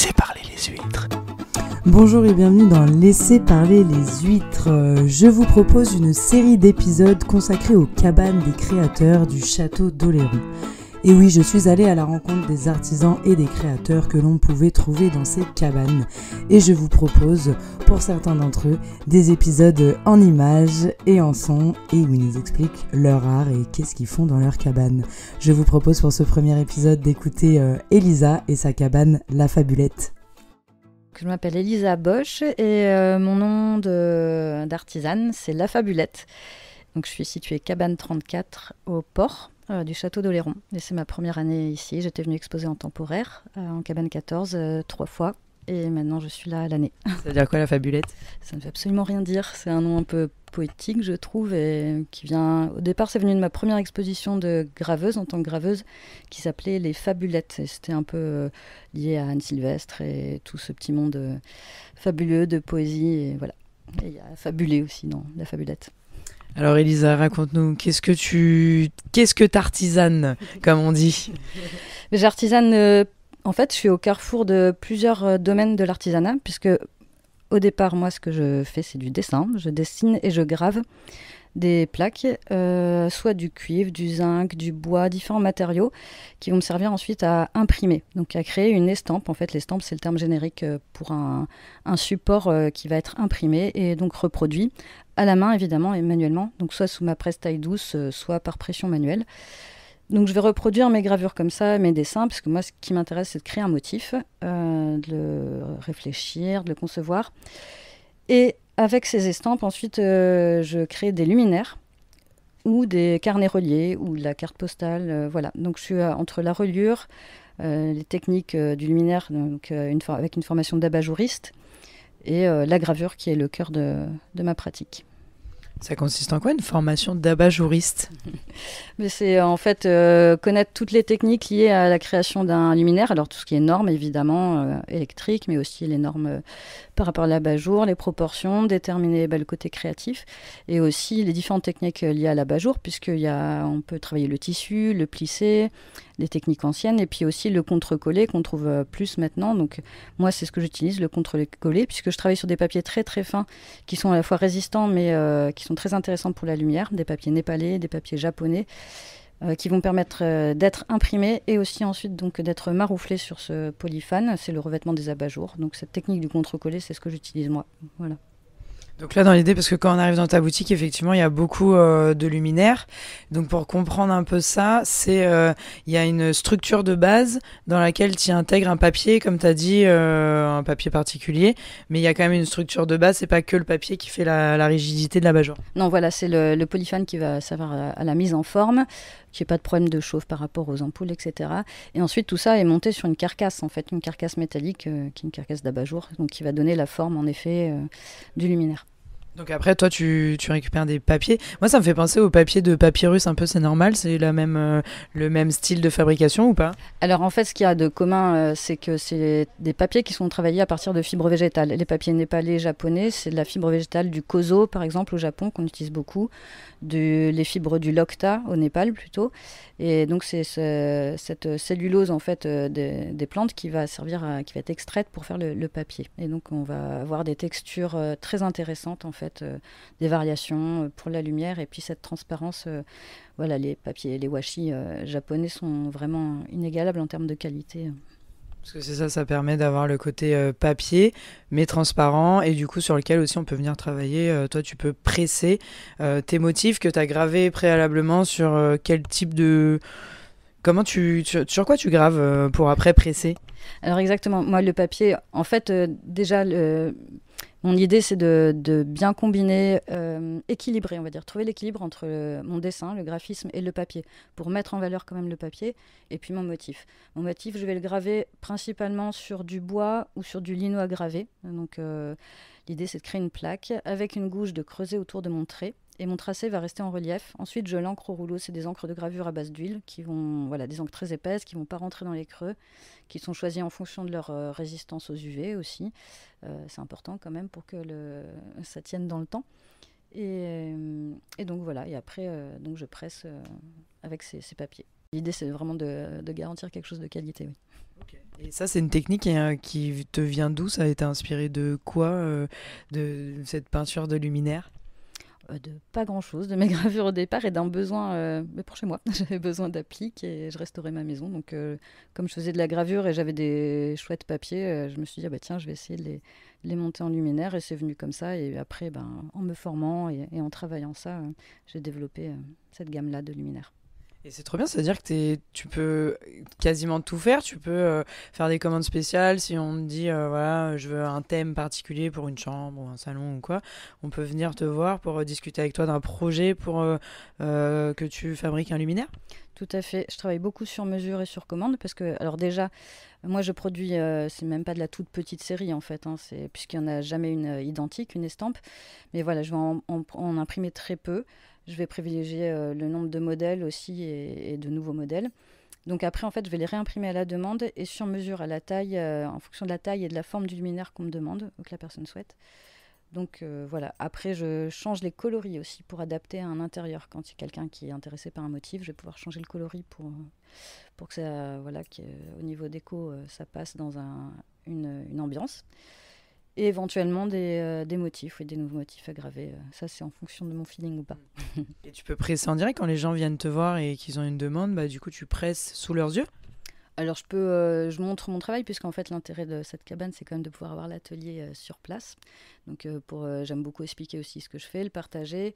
Laissez parler les huîtres. Bonjour et bienvenue dans Laissez parler les huîtres. Je vous propose une série d'épisodes consacrés aux cabanes des créateurs du château d'Oléron. Et oui, je suis allée à la rencontre des artisans et des créateurs que l'on pouvait trouver dans ces cabanes. Et je vous propose, pour certains d'entre eux, des épisodes en images et en son, et où ils nous expliquent leur art et qu'est-ce qu'ils font dans leur cabane. Je vous propose pour ce premier épisode d'écouter Elisa et sa cabane La Fabulette. Je m'appelle Elisa Bosch et mon nom d'artisane, c'est La Fabulette. Donc, je suis située cabane 34 au port du château d'Oléron. Et c'est ma première année ici. J'étais venue exposer en temporaire en cabane 14 3 fois. Et maintenant, je suis là à l'année. Ça veut dire quoi, La Fabulette ? Ça ne veut absolument rien dire. C'est un nom un peu poétique, je trouve, et qui vient... Au départ, c'est venu de ma première exposition de graveuse, en tant que graveuse, qui s'appelait Les Fabulettes. Et c'était un peu lié à Anne Sylvestre et tout ce petit monde fabuleux de poésie. Et voilà. Et il y a fabulé aussi dans La Fabulette. Alors Elisa, raconte-nous, qu'est-ce que t'artisanes, comme on dit ? J'artisane, en fait, je suis au carrefour de plusieurs domaines de l'artisanat, puisque au départ, moi, ce que je fais, c'est du dessin. Je dessine et je grave des plaques, soit du cuivre, du zinc, du bois, différents matériaux qui vont me servir ensuite à imprimer, donc à créer une estampe. En fait, l'estampe, c'est le terme générique pour un support qui va être imprimé et donc reproduit à la main, évidemment, et manuellement, donc soit sous ma presse taille douce, soit par pression manuelle. Donc je vais reproduire mes gravures comme ça, mes dessins, parce que moi, ce qui m'intéresse, c'est de créer un motif, de le réfléchir, de le concevoir. Et avec ces estampes, ensuite, je crée des luminaires ou des carnets reliés ou de la carte postale. Voilà. Donc je suis entre la reliure, les techniques du luminaire, donc, avec une formation d'abat-jouriste, et la gravure qui est le cœur de ma pratique. Ça consiste en quoi, une formation d'abat-jouriste ? Mais c'est en fait connaître toutes les techniques liées à la création d'un luminaire. Alors tout ce qui est normes, évidemment, électriques, mais aussi les normes par rapport à l'abat-jour, les proportions, déterminer le côté créatif, et aussi les différentes techniques liées à l'abat-jour, puisqu'on peut travailler le tissu, le plissé, les techniques anciennes, et puis aussi le contre-collé qu'on trouve plus maintenant. Donc moi, c'est ce que j'utilise, le contre-collé, puisque je travaille sur des papiers très très fins, qui sont à la fois résistants, mais qui sont très intéressants pour la lumière, des papiers népalais, des papiers japonais, qui vont permettre d'être imprimés et aussi ensuite donc d'être marouflés sur ce polyfane. C'est le revêtement des abat-jours. Donc cette technique du contre-collé, c'est ce que j'utilise moi. Voilà. Donc là, dans l'idée, parce que quand on arrive dans ta boutique, effectivement, il y a beaucoup de luminaires. Donc pour comprendre un peu ça, il y a une structure de base dans laquelle tu intègres un papier, comme tu as dit, un papier particulier. Mais il y a quand même une structure de base, c'est pas que le papier qui fait la rigidité de l'abat-jour. Non, voilà, c'est le polyfane qui va servir à la mise en forme, qu'il n'y ait pas de problème de chauffe par rapport aux ampoules, etc. Et ensuite, tout ça est monté sur une carcasse, en fait, une carcasse métallique, qui est une carcasse d'abat-jour, donc qui va donner la forme, en effet, du luminaire. Donc après, toi, tu récupères des papiers. Moi, ça me fait penser aux papiers de papyrus un peu, c'est normal, c'est le même style de fabrication ou pas ? Alors en fait, ce qu'il y a de commun, c'est que c'est des papiers qui sont travaillés à partir de fibres végétales. Les papiers népalais, japonais, c'est de la fibre végétale du kozo, par exemple, au Japon, qu'on utilise beaucoup, les fibres du locta, au Népal plutôt. Et donc c'est cette cellulose en fait des plantes qui va qui va être extraite pour faire le papier. Et donc on va avoir des textures très intéressantes en fait, des variations pour la lumière et puis cette transparence. Voilà, les papiers, les washi japonais sont vraiment inégalables en termes de qualité. Parce que c'est ça permet d'avoir le côté papier, mais transparent, et du coup sur lequel aussi on peut venir travailler. Toi, tu peux presser tes motifs que tu as gravés préalablement sur quel type de... Sur quoi tu graves pour après presser ? Alors exactement, moi le papier, en fait déjà... Mon idée, c'est de bien combiner, équilibrer, on va dire, trouver l'équilibre entre mon dessin, le graphisme et le papier, pour mettre en valeur quand même le papier, et puis mon motif. Mon motif, je vais le graver principalement sur du bois ou sur du lino à graver. Donc, l'idée, c'est de créer une plaque avec une gouge de creuset autour de mon trait. Et mon tracé va rester en relief. Ensuite, je l'encre au rouleau. C'est des encres de gravure à base d'huile des encres très épaisses qui ne vont pas rentrer dans les creux, qui sont choisies en fonction de leur résistance aux UV aussi. C'est important quand même pour que ça tienne dans le temps. Et donc voilà. Et après, donc je presse avec ces papiers. L'idée, c'est vraiment de garantir quelque chose de qualité, oui. Et ça, c'est une technique qui te vient d'où? Ça a été inspiré de quoi, de cette peinture de luminaire? De pas grand-chose, de mes gravures au départ et d'un besoin mais pour chez moi. J'avais besoin d'appliques et je restaurais ma maison. Donc, comme je faisais de la gravure et j'avais des chouettes papiers, je me suis dit, ah bah tiens, je vais essayer de les monter en luminaire. Et c'est venu comme ça. Et après, en me formant et en travaillant ça, j'ai développé cette gamme-là de luminaires. Et c'est trop bien, c'est-à-dire que tu peux quasiment tout faire. Tu peux faire des commandes spéciales. Si on te dit, voilà, je veux un thème particulier pour une chambre ou un salon ou quoi, on peut venir te voir pour discuter avec toi d'un projet pour que tu fabriques un luminaire. Tout à fait. Je travaille beaucoup sur mesure et sur commande parce que, alors déjà, moi je produis, c'est même pas de la toute petite série en fait, hein, puisqu'il n'y en a jamais une identique, une estampe. Mais voilà, je vais en imprimer très peu. Je vais privilégier le nombre de modèles aussi et de nouveaux modèles. Donc après, en fait, je vais les réimprimer à la demande et sur mesure à la taille, en fonction de la taille et de la forme du luminaire qu'on me demande ou que la personne souhaite. Donc voilà, après je change les coloris aussi pour adapter à un intérieur. Quand il y a quelqu'un qui est intéressé par un motif, je vais pouvoir changer le coloris pour que ça, voilà, au niveau déco, ça passe dans une ambiance. Et éventuellement des motifs, oui, des nouveaux motifs à graver. Ça, c'est en fonction de mon feeling ou pas. Et tu peux presser en direct quand les gens viennent te voir et qu'ils ont une demande, bah du coup tu presses sous leurs yeux? Alors je montre mon travail puisqu'en fait l'intérêt de cette cabane c'est quand même de pouvoir avoir l'atelier sur place. Donc j'aime beaucoup expliquer aussi ce que je fais, le partager,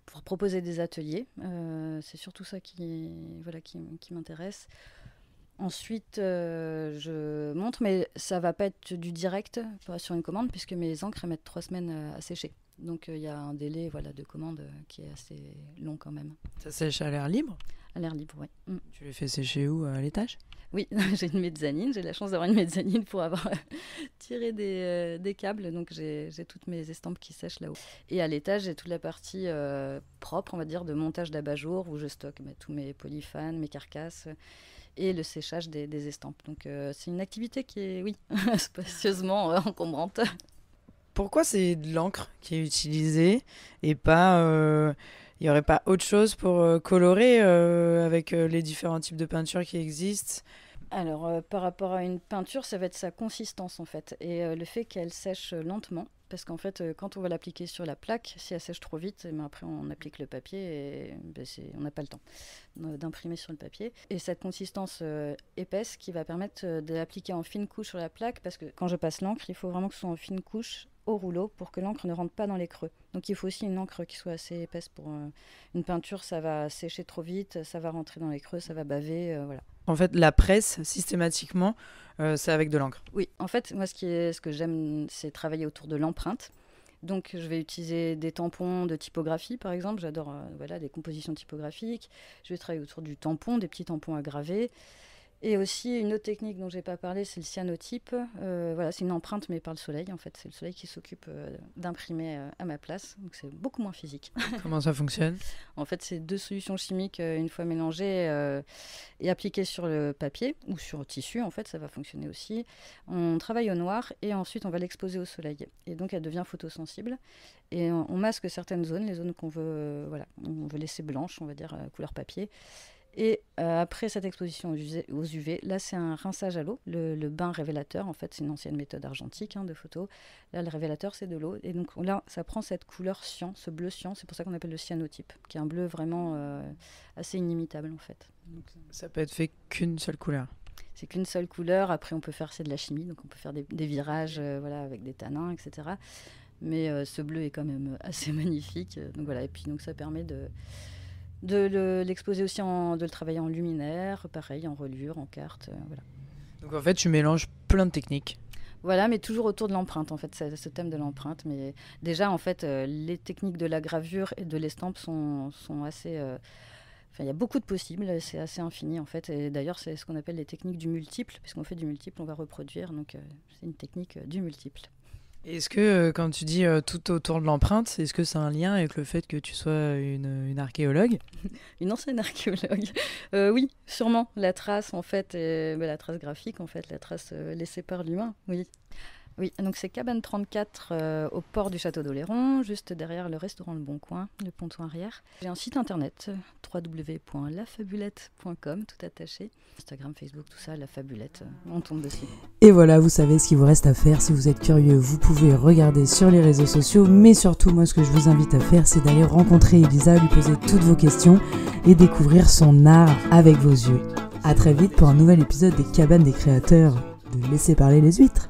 pouvoir proposer des ateliers. C'est surtout ça qui m'intéresse. Ensuite je montre, mais ça va pas être du direct sur une commande puisque mes encres mettent 3 semaines à sécher. Donc il y a un délai de commande qui est assez long quand même. Ça sèche à l'air libre? À l'air libre, oui. Tu les fais sécher où? À l'étage? Oui, j'ai une mezzanine. J'ai la chance d'avoir une mezzanine pour avoir tiré des câbles. Donc j'ai toutes mes estampes qui sèchent là-haut. Et à l'étage, j'ai toute la partie propre, on va dire, de montage d'abat-jour où je stocke tous mes polyphanes, mes carcasses et le séchage des estampes. Donc c'est une activité qui est, oui, spacieusement encombrante. Pourquoi c'est de l'encre qui est utilisée et pas... il n'y aurait pas autre chose pour colorer avec les différents types de peintures qui existent? Alors, par rapport à une peinture, ça va être sa consistance en fait, et le fait qu'elle sèche lentement. Parce qu'en fait, quand on va l'appliquer sur la plaque, si elle sèche trop vite, après on applique le papier et on n'a pas le temps d'imprimer sur le papier. Et cette consistance épaisse qui va permettre de l'appliquer en fine couche sur la plaque, parce que quand je passe l'encre, il faut vraiment que ce soit en fine couche au rouleau pour que l'encre ne rentre pas dans les creux. Donc il faut aussi une encre qui soit assez épaisse pour une peinture, ça va sécher trop vite, ça va rentrer dans les creux, ça va baver, voilà. En fait, la presse, systématiquement, c'est avec de l'encre. Oui, en fait, moi, ce que j'aime, c'est travailler autour de l'empreinte. Donc, je vais utiliser des tampons de typographie, par exemple. J'adore des compositions typographiques. Je vais travailler autour du tampon, des petits tampons à graver. Et aussi, une autre technique dont je n'ai pas parlé, c'est le cyanotype. C'est une empreinte, mais par le soleil, en fait. C'est le soleil qui s'occupe d'imprimer à ma place. Donc, c'est beaucoup moins physique. Comment ça fonctionne? En fait, c'est 2 solutions chimiques, une fois mélangées et appliquées sur le papier ou sur le tissu, en fait, ça va fonctionner aussi. On travaille au noir et ensuite, on va l'exposer au soleil. Et donc, elle devient photosensible. Et on masque certaines zones, les zones qu'on veut, on veut laisser blanches, on va dire, couleur papier. Et après cette exposition aux UV, là c'est un rinçage à l'eau, le bain révélateur, en fait c'est une ancienne méthode argentique de photo. Là le révélateur c'est de l'eau et donc là ça prend cette couleur cyan, ce bleu cyan, c'est pour ça qu'on appelle le cyanotype, qui est un bleu vraiment assez inimitable en fait. Donc, ça peut être fait qu'une seule couleur? C'est qu'une seule couleur, après on peut faire, c'est de la chimie, donc on peut faire des virages avec des tanins, etc. Mais ce bleu est quand même assez magnifique, donc voilà, et puis donc ça permet de l'exposer aussi, de le travailler en luminaire, pareil, en reliure, en carte, voilà. Donc en fait, tu mélanges plein de techniques. Voilà, mais toujours autour de l'empreinte, en fait, ce thème de l'empreinte. Mais déjà, en fait, les techniques de la gravure et de l'estampe sont assez... il y a beaucoup de possibles, c'est assez infini, en fait. Et d'ailleurs, c'est ce qu'on appelle les techniques du multiple. Puisqu'on fait du multiple, on va reproduire. Donc, c'est une technique du multiple. Est-ce que quand tu dis tout autour de l'empreinte, est-ce que c'est un lien avec le fait que tu sois une archéologue? Une ancienne archéologue. Oui, sûrement. La trace, en fait, la trace graphique, en fait, la trace laissée par l'humain, oui. Oui, donc c'est Cabane 34 au port du Château d'Oléron, juste derrière le restaurant Le Bon Coin, le ponton arrière. J'ai un site internet, www.lafabulette.com, tout attaché. Instagram, Facebook, tout ça, La Fabulette, on tombe dessus. Et voilà, vous savez ce qu'il vous reste à faire. Si vous êtes curieux, vous pouvez regarder sur les réseaux sociaux. Mais surtout, moi, ce que je vous invite à faire, c'est d'aller rencontrer Elisa, lui poser toutes vos questions et découvrir son art avec vos yeux. À très vite pour un nouvel épisode des Cabanes des créateurs de Laisser parler les huîtres.